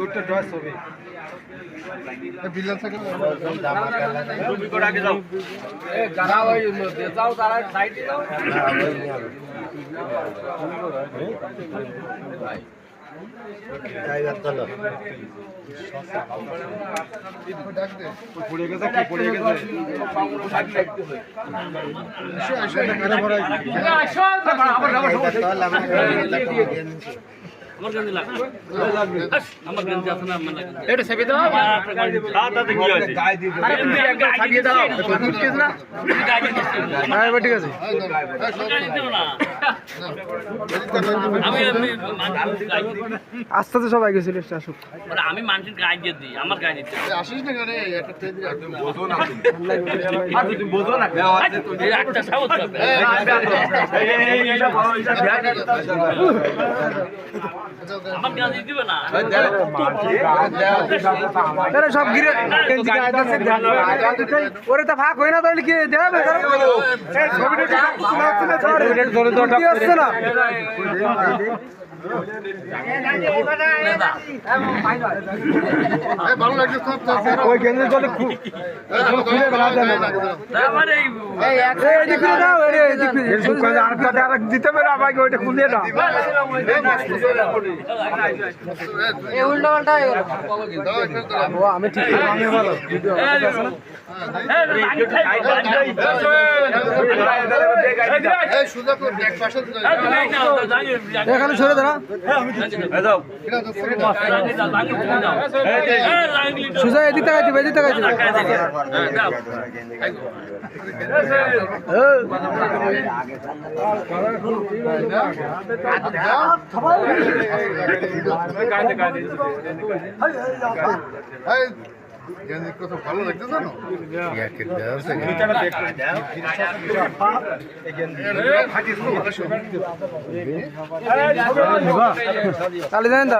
ওটা ড্রস হবে বিল্লাল থেকে তুমি করে আগে যাও এ যারা ওই মধ্যে যাও তারা সাইডে যাও জায়গা চলো ডাক দে পড়ে গেছে কি পড়ে গেছে আসো মেরে ভরা আসো আবার আমার গঞ্জি লাগবে আমার গঞ্জি আছে না আমার লাগবে এটা সেবে দাও দাদা কি আছে গায় দিয়ে আরে তুমি একবার সাজিয়ে দাও বুঝছিস না গায় দিয়ে হ্যাঁ এবার ঠিক আছে আস্তে আস্তে সবাই গেছিল আসুক আমি মানুষের গায়ে দিয়ে দিই আমার গায়ে দিতে আসিস না কেন একটা তেল দিয়ে একদম বোঝো না আর তুমি বোঝো না তুই একটা সাহস হবে এইটা ভালো এটা আমার গায়ে দিবে না আরে সব গিরে গায়ে দিতে ধ্যান ওরে তো ভাগ হয় না তাহলে কি দেবে এই ছবিটা ধরে তো আসছে না ভালো লাগছে ওই কেন্দ্রে চলে খুলে বেড়া যায় আর দিতে পারে আমাকে ওইটা খুলে দাও আমি ঠিক ভালো এখানে সরে দাঁড়া সুজা এদিক টাকা দিবে এদিক টাকা দিবে কত ভালো লাগছে জানো আলিজান্দা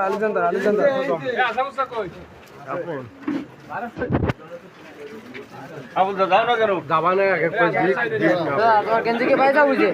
আবুল দাও না কেন দাবা না গেঞ্জি কে পাইছা বুঝে